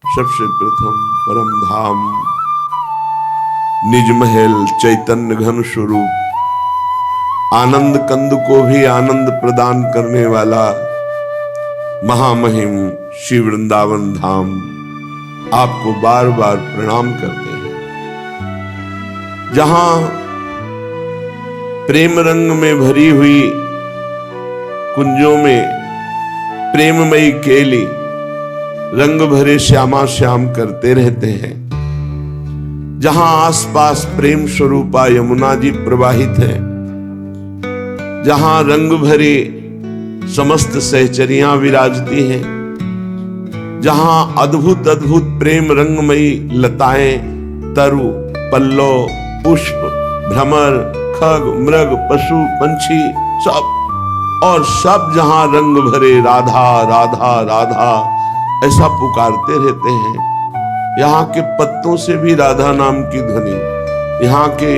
सबसे प्रथम परम धाम निज महल चैतन्य घन स्वरूप आनंद कंद को भी आनंद प्रदान करने वाला महामहिम श्री वृंदावन धाम आपको बार बार प्रणाम करते हैं। जहां प्रेम रंग में भरी हुई कुंजों में प्रेममयी केली रंग भरे श्यामा श्याम करते रहते हैं, जहां आसपास प्रेम स्वरूपा यमुना जी प्रवाहित है, जहां रंग भरे समस्त सहचरियां विराजती हैं, जहां अद्भुत अद्भुत प्रेम रंगमयी लताएं, तरु, पल्लव, पुष्प, भ्रमर, खग, मृग, पशु, पंछी सब और सब जहां रंग भरे राधा राधा राधा ऐसा पुकारते रहते हैं। यहाँ के पत्तों से भी राधा नाम की ध्वनि, यहाँ के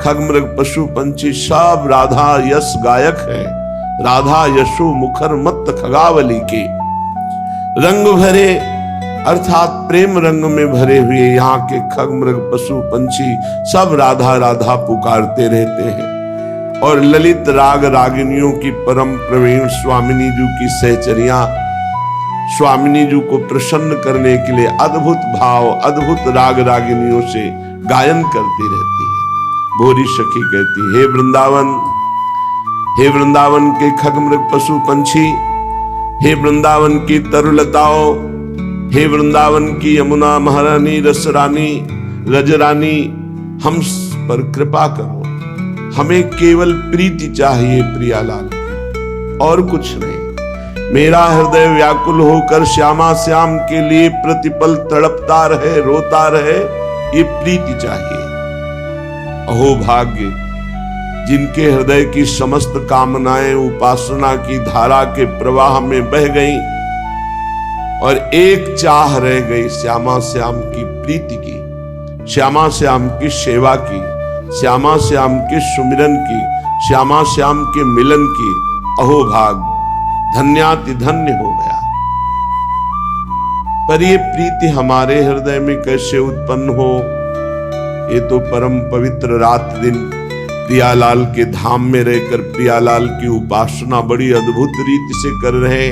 खग मृग पशु पंछी सब राधा यश गायक है। राधा यशु मुखर मत्त खगावली के रंग भरे अर्थात प्रेम रंग में भरे हुए यहाँ के खग मृग पशु पंछी सब राधा राधा पुकारते रहते हैं। और ललित राग रागिनियों की परम प्रवीण स्वामिनी जी की सहचरियां स्वामिनी जी को प्रसन्न करने के लिए अद्भुत भाव अद्भुत राग रागिनियों से गायन करती रहती है। भोरी सखी कहती, हे वृंदावन के खग मृग पशु पंछी, हे वृंदावन की तरुलताओं, हे वृंदावन की यमुना महारानी रसरानी रजरानी, हम पर कृपा करो। हमें केवल प्रीति चाहिए प्रियालाल, और कुछ नहीं। मेरा हृदय व्याकुल होकर श्यामा श्याम के लिए प्रतिपल तड़पता रहे, रोता रहे, ये प्रीति चाहिए। अहो भाग्य जिनके हृदय की समस्त कामनाएं उपासना की धारा के प्रवाह में बह गईं और एक चाह रह गई श्यामा श्याम की प्रीति की, श्यामा श्याम की सेवा की, श्यामा श्याम के सुमिरन की, श्यामा श्याम के मिलन की। अहो भाग धन्याति धन्य हो गया। पर ये प्रीति हमारे हृदय में कैसे उत्पन्न हो, ये तो परम पवित्र रात दिन प्रियालाल के धाम में रहकर प्रियालाल की उपासना बड़ी अद्भुत रीति से कर रहे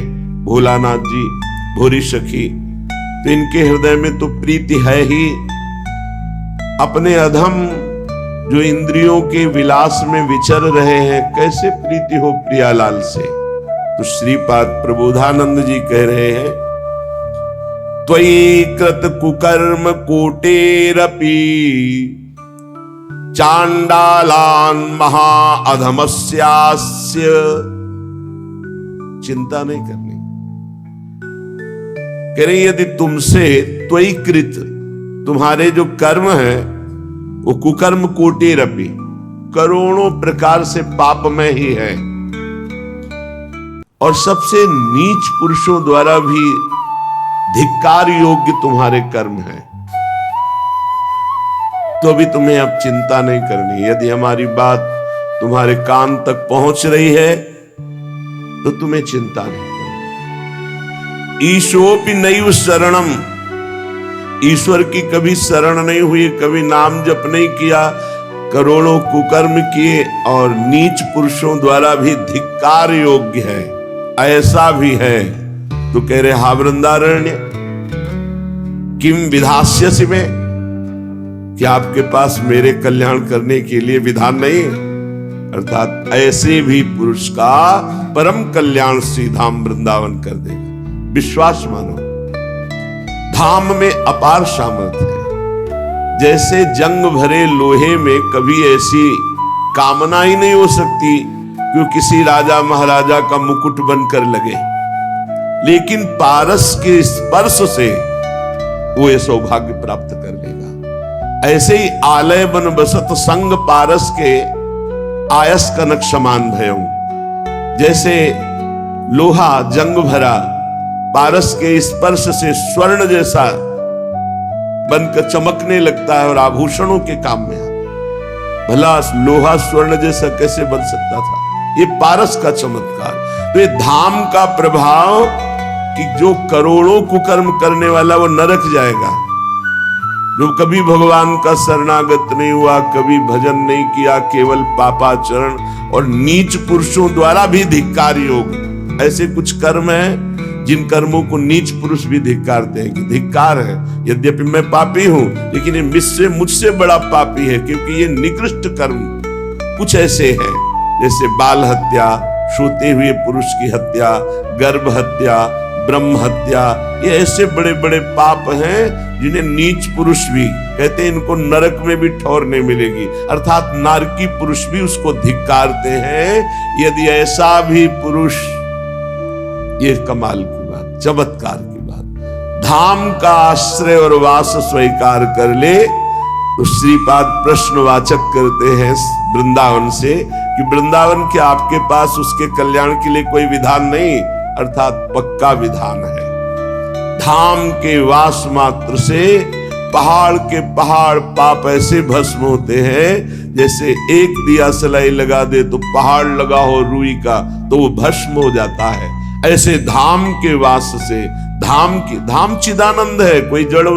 भोलानाथ जी, भोरी सखी, तो इनके हृदय में तो प्रीति है ही। अपने अधम जो इंद्रियों के विलास में विचर रहे हैं, कैसे प्रीति हो प्रियालाल से। तो श्रीपाद प्रबोधानंद जी कह रहे हैं, त्वयि कृत कुकर्म कोटेरपि चांडालान महा अधमस्यास्य। चिंता नहीं करनी, कह रहे यदि तुमसे त्वयि कृत तुम्हारे जो कर्म है वो कुकर्म कोटेरपि करोड़ों प्रकार से पापमय ही है, और सबसे नीच पुरुषों द्वारा भी धिक्कार योग्य तुम्हारे कर्म हैं, तो भी तुम्हें अब चिंता नहीं करनी। यदि हमारी बात तुम्हारे कान तक पहुंच रही है तो तुम्हें चिंता नहीं करनी। ईशोपि नैव शरणम, ईश्वर की कभी शरण नहीं हुई, कभी नाम जप नहीं किया, करोड़ों कुकर्म किए और नीच पुरुषों द्वारा भी धिक्कार योग्य है, ऐसा भी है। तो कह रहे हा वृंदारण्य किम विधास्यसि में, क्या आपके पास मेरे कल्याण करने के लिए विधान नहीं है? अर्थात ऐसे भी पुरुष का परम कल्याण श्री धाम वृंदावन कर देगा, विश्वास मानो। धाम में अपार सामर्थ्य है। जैसे जंग भरे लोहे में कभी ऐसी कामना ही नहीं हो सकती कि वो किसी राजा महाराजा का मुकुट बनकर लगे, लेकिन पारस के स्पर्श से वो ये सौभाग्य प्राप्त कर लेगा। ऐसे ही आलय बन बसत संग पारस के आयस कनक समान भयं, जैसे लोहा जंग भरा पारस के स्पर्श से स्वर्ण जैसा बनकर चमकने लगता है और आभूषणों के काम में। भला लोहा स्वर्ण जैसा कैसे बन सकता था? ये पारस का चमत्कार। तो ये धाम का प्रभाव कि जो करोड़ों कुकर्म करने वाला वो नरक जाएगा, जो कभी भगवान का शरणागत नहीं हुआ, कभी भजन नहीं किया, केवल पापाचरण और नीच पुरुषों द्वारा भी धिक्कार योग। ऐसे कुछ कर्म हैं जिन कर्मों को नीच पुरुष भी धिक्कारते हैं कि धिक्कार है, यद्यपि मैं पापी हूं लेकिन ये मुझसे बड़ा पापी है, क्योंकि ये निकृष्ट कर्म कुछ ऐसे हैं जैसे बाल हत्या, सोते हुए पुरुष की हत्या, गर्भ हत्या, ब्रह्म हत्या, ये ऐसे बड़े बड़े पाप हैं जिन्हें नीच पुरुष भी कहते हैं, इनको नरक में भी ठौर नहीं मिलेगी, अर्थात नारकी पुरुष भी उसको धिक्कारते हैं। यदि ऐसा भी पुरुष, ये कमाल की बात, चमत्कार की बात, धाम का आश्रय और वास स्वीकार कर ले, तो श्रीपाद प्रश्नवाचक करते हैं वृंदावन से कि वृंदावन के आपके पास उसके कल्याण के लिए कोई विधान नहीं, अर्थात पक्का विधान है। धाम के वास मात्र से पहाड़ के पहाड़ पाप ऐसे भस्म होते हैं, जैसे एक दिया सलाई लगा दे तो पहाड़ लगा हो रुई का तो वो भस्म हो जाता है। ऐसे धाम के वास से, धाम चिदानंद है, कोई जड़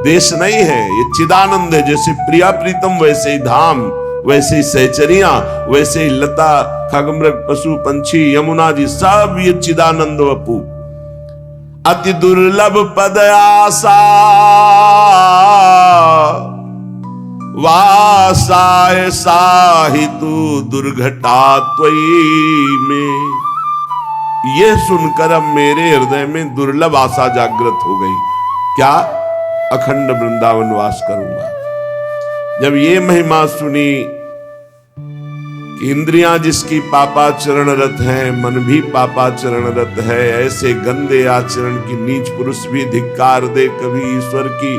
देश नहीं है, ये चिदानंद है। जैसे प्रिया प्रीतम वैसे ही धाम, वैसे ही सहचरियां, वैसे ही लता खगमृग पशु पंछी यमुना जी सब ये चिदानंद वपु। अति दुर्लभ पद आसा वासाय साहितु दुर्घटा त्वयि में। यह सुनकर अब मेरे हृदय में दुर्लभ आशा जागृत हो गई, क्या अखंड वृंदावन वास करूंगा। जब ये महिमा सुनी कि इंद्रियां जिसकी पापाचरण रत है, मन भी पापाचरण रत है, ऐसे गंदे आचरण की नीच पुरुष भी धिक्कार दे, कभी ईश्वर की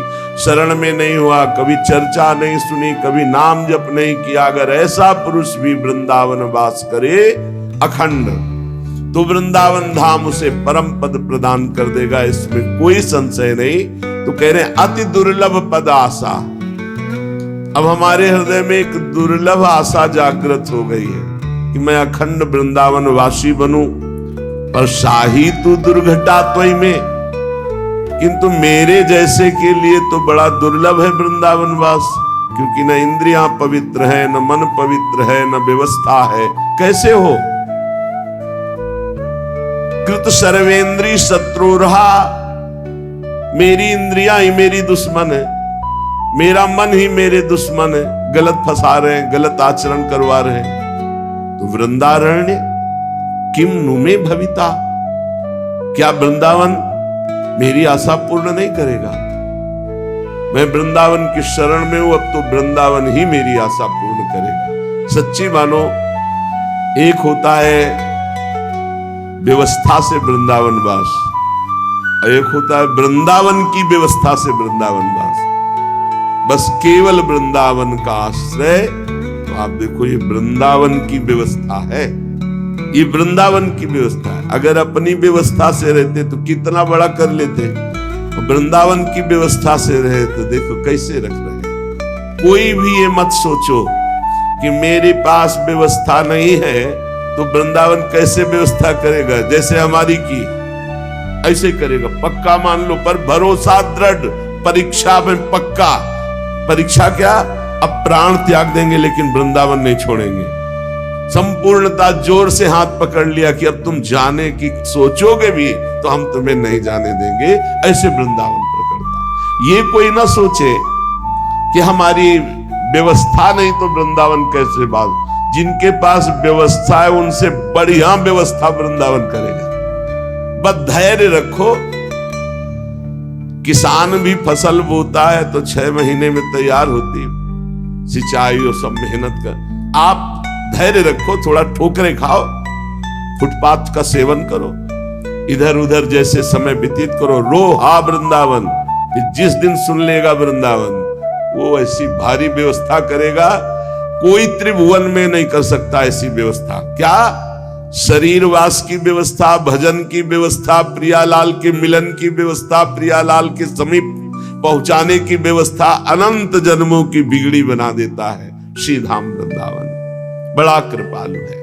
शरण में नहीं हुआ, कभी चर्चा नहीं सुनी, कभी नाम जप नहीं किया, अगर ऐसा पुरुष भी वृंदावन वास करे अखंड, तो वृंदावन धाम उसे परम पद प्रदान कर देगा, इसमें कोई संशय नहीं। तो कह रहे हैं अति दुर्लभ पद आशा। अब हमारे हृदय में एक दुर्लभ आशा जागृत हो गई है कि मैं अखंड वृंदावन वासी बनूं, पर शाही तू दुर्घटा त्वयि में, किंतु मेरे जैसे के लिए तो बड़ा दुर्लभ है वृंदावन वास, क्योंकि न इंद्रियां पवित्र है, न मन पवित्र है, न व्यवस्था है। कैसे हो? कृत सर्वेंद्री शत्रुरहा, मेरी इंद्रियां ही मेरी दुश्मन है, मेरा मन ही मेरे दुश्मन है, गलत फंसा रहे हैं, गलत आचरण करवा रहे हैं। तो वृंदारण्य किम नुमे भविता, क्या वृंदावन मेरी आशा पूर्ण नहीं करेगा? मैं वृंदावन की शरण में हूं, अब तो वृंदावन ही मेरी आशा पूर्ण करेगा। सच्ची मानो, एक होता है व्यवस्था से वृंदावन वास, एक होता है वृंदावन की व्यवस्था से वृंदावन वास। बस केवल वृंदावन का आश्रय। तो आप देखो, ये वृंदावन की व्यवस्था है, ये वृंदावन की व्यवस्था है। अगर अपनी व्यवस्था से रहते तो कितना बड़ा कर लेते, वृंदावन की व्यवस्था से रहे तो देखो कैसे रख रहे हैं। कोई भी ये मत सोचो कि मेरे पास व्यवस्था नहीं है तो वृंदावन कैसे व्यवस्था करेगा, जैसे हमारी की ऐसे करेगा, पक्का मान लो। पर भरोसा दृढ़, परीक्षा में पक्का। परीक्षा क्या? अब प्राण त्याग देंगे लेकिन वृंदावन नहीं छोड़ेंगे। संपूर्णता, जोर से हाथ पकड़ लिया कि अब तुम जाने की सोचोगे भी तो हम तुम्हें नहीं जाने देंगे, ऐसे वृंदावन प्रकटता। ये कोई ना सोचे कि हमारी व्यवस्था नहीं तो वृंदावन कैसे बात। जिनके पास व्यवस्था है उनसे बढ़िया व्यवस्था वृंदावन करेगा। बस धैर्य रखो। किसान भी फसल बोता है तो 6 महीने में तैयार होती, सिंचाई और सब मेहनत कर। आप धैर्य रखो, थोड़ा ठोकरे खाओ, फुटपाथ का सेवन करो, इधर उधर जैसे समय व्यतीत करो, रो हा वृंदावन। जिस दिन सुन लेगा वृंदावन, वो ऐसी भारी व्यवस्था करेगा, कोई त्रिभुवन में नहीं कर सकता ऐसी व्यवस्था। क्या? शरीरवास की व्यवस्था, भजन की व्यवस्था, प्रियालाल के मिलन की व्यवस्था, प्रियालाल के समीप पहुंचाने की व्यवस्था, अनंत जन्मों की बिगड़ी बना देता है श्री धाम वृंदावन। बड़ा कृपालु है।